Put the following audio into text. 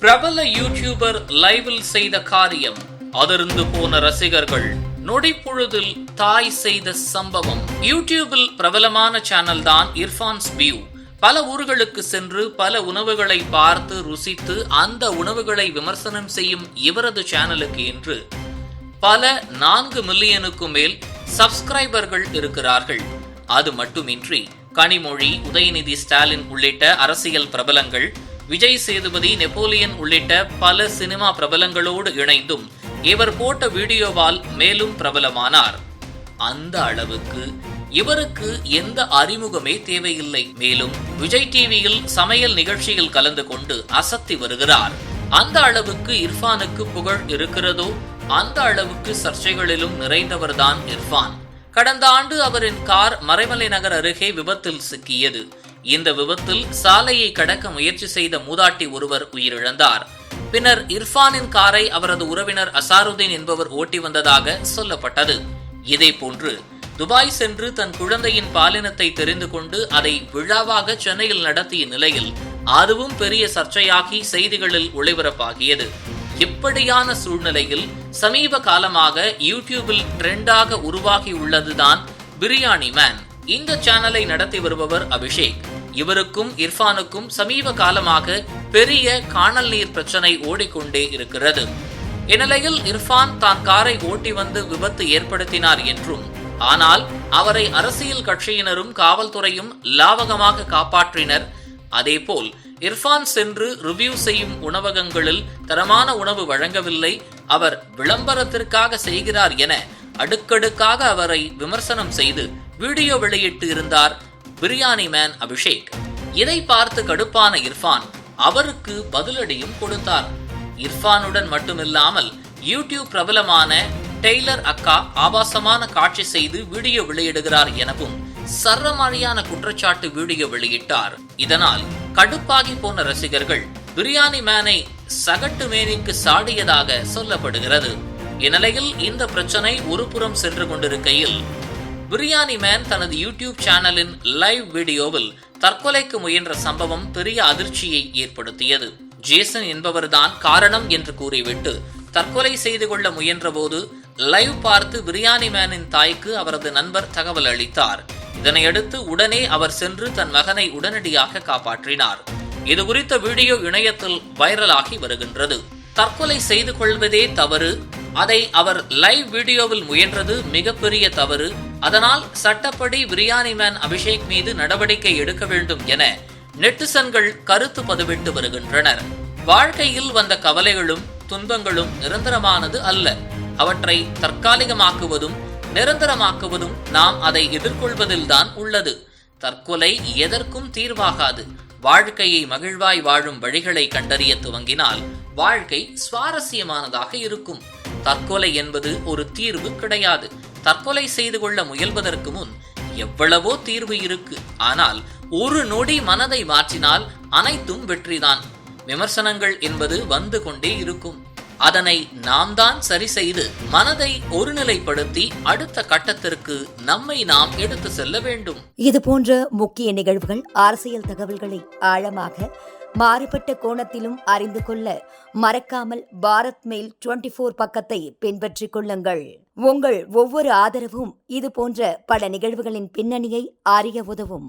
பிரபல யூடியூபர் லைவில் செய்த காரியம் அதிர்ந்து போன ரசிகர்கள். நொடிப்பொழுதில் தாய் செய்த சம்பவம். யூடியூபில் பிரபலமான சேனல் தான் இர்ஃபான்ஸ் வியூ. பல ஊர்களுக்கு சென்று பல உணவுகளை பார்த்து ருசித்து அந்த உணவுகளை விமர்சனம் செய்யும் இவரது சேனலுக்கு என்று பல 4 மில்லியனுக்கும் மேல் சப்ஸ்கிரைபர்கள் இருக்கிறார்கள். அது மட்டுமின்றி கனிமொழி, உதயநிதி ஸ்டாலின் உள்ளிட்ட அரசியல் பிரபலங்கள், விஜய் சேதுபதி, நெப்போலியன் உள்ளிட்ட பல சினிமா பிரபலங்களோடு இணைந்தும் இவர் போட்ட வீடியோவால் மேலும் பிரபலமானார். அந்த அளவுக்கு இவருக்கு எந்த அறிமுகமே தேவையில்லை. மேலும் விஜய் டிவியில் சமையல் நிகழ்ச்சியில் கலந்து கொண்டு அசத்தி வருகிறார். அந்த அளவுக்கு இர்ஃபானுக்கு புகழ் இருக்கிறதோ அந்த அளவுக்கு சர்ச்சைகளிலும் நிறைந்தவர்தான் இர்ஃபான். கடந்த ஆண்டு அவரின் கார் மறைமலை நகர் அருகே விபத்தில் சிக்கியது. இந்த விபத்தில் சாலையை கடக்க முயற்சி செய்த மூதாட்டி ஒருவர் உயிரிழந்தார். பின்னர் இர்ஃபானின் காரை அவரது உறவினர் அசாருதீன் என்பவர் ஓட்டி வந்ததாக சொல்லப்பட்டது. இதேபோன்று துபாய் சென்று தன் குழந்தையின் பாலினத்தை தெரிந்து கொண்டு அதை விழாவாக சென்னையில் நடத்திய நிலையில் அதுவும் பெரிய சர்ச்சையாகி செய்திகளில் ஒளிபரப்பாகியது. இப்படியான சூழ்நிலையில் சமீப காலமாக யூடியூபில் ட்ரெண்டாக உருவாகியுள்ளதுதான் பிரியாணி மேன். இந்த சேனலை நடத்தி வருபவர் அபிஷேக். இவருக்கும் இர்ஃபானுக்கும் சமீப காலமாக பெரிய காணல் நீர் பிரச்சனை ஓடிக்கொண்டே இருக்கிறது. இந்நிலையில் இர்ஃபான் தான் காரை ஓட்டி வந்து விபத்து ஏற்படுத்தினார் என்றும், ஆனால் அவரை அரசியல் கட்சியினரும் காவல்துறையும் லாவகமாக காப்பாற்றினர். அதேபோல் இர்ஃபான் சென்று ரிவ்யூ செய்யும் உணவகங்களில் தரமான உணவு வழங்கவில்லை, அவர் விளம்பரத்திற்காக செய்கிறார் என அடுக்கடுக்காக அவரை விமர்சனம் செய்து வீடியோ வெளியிட்டு இருந்தார் பிரியாணி மேன் அபிஷேக். இதை பார்த்து கடுப்பான இர்ஃபான் அவருக்கு பதிலடியும் கொடுத்தார். இர்ஃபானுடன் மட்டுமில்லாமல் யூடியூப் பிரபலமான டெய்லர் அக்கா ஆபாசமான காட்சி செய்து வீடியோ வெளியிடுகிறார் எனவும் சரமாரியான குற்றச்சாட்டு வீடியோ வெளியிட்டார். இதனால் கடுப்பாகி போன ரசிகர்கள் பிரியாணி மேனை சகட்டு மேனிக்கு சாடியதாக சொல்லப்படுகிறது. இந்நிலையில் இந்த பிரச்சனை ஒருபுறம் சென்று கொண்டிருக்கையில் பிரியாணி மேன் தனது யூடியூப் சேனலின் லைவ் வீடியோவில் தற்கொலைக்கு முயன்ற சம்பவம் பெரிய அதிர்ச்சியை ஏற்படுத்தியது. ஜேசன் என்பவர்தான் காரணம் என்று கூறிவிட்டு தற்கொலை செய்து கொள்ள முயன்ற போது லைவ் பார்த்து பிரியாணி மேனின் தாய்க்கு அவரது நண்பர் தகவல் அளித்தார். இதனையடுத்து உடனே அவர் சென்று தன் மகனை உடனடியாக காப்பாற்றினார். இது குறித்த வீடியோ இணையத்தில் வைரலாகி வருகின்றது. தற்கொலை செய்து கொள்வதே தவறு, அதை அவர் லைவ் வீடியோவில் முயன்றது மிகப்பெரிய தவறு, அதனால் சட்டப்படி பிரியாணி மேன் அபிஷேக் மீது நடவடிக்கை எடுக்க வேண்டும் என நெட்டிசன்கள் கருத்து பதிவிட்டு வருகின்றனர். வாழ்க்கையில் வந்த கவலைகளும் துன்பங்களும் நிரந்தரமானது அல்ல. அவற்றை தற்காலிகமாக்குவதும் நிரந்தரமாக்குவதும் நாம் அதை எதிர்கொள்வதில்தான் உள்ளது. தற்கொலை எதற்கும் தீர்வாகாது. வாழ்க்கையை மகிழ்வாய் வாழும் வழிகளை கண்டறிய துவங்கினால் வாழ்க்கை சுவாரஸ்யமானதாக இருக்கும். தற்கொலை என்பது ஒரு தீர்வு கிடையாது. தற்கொலை செய்து கொள்ள முயல்வதற்கு முன் எவ்வளவோ தீர்வு இருக்கு. ஆனால் ஒரு நொடி மனதை மாற்றினால் அனைத்தும் வெற்றிதான். விமர்சனங்கள் என்பது வந்து கொண்டே இருக்கும். அதனை நாம் தான் சரி செய்து மனதை ஒருநிலைப்படுத்தி அடுத்த கட்டத்திற்கு நம்மை நாம் எடுத்து செல்ல வேண்டும். இது போன்ற முக்கிய நிகழ்வுகள், அரசியல் தகவல்களை ஆழமாக மாறுபட்ட கோணத்திலும் அறிந்து கொள்ள மறக்காமல் பாரத் மெயில் 24 பக்கத்தை பின்பற்றிக் கொள்ளுங்கள். உங்கள் ஒவ்வொரு ஆதரவும் இது போன்ற பல நிகழ்வுகளின் பின்னணியை அறிய உதவும்.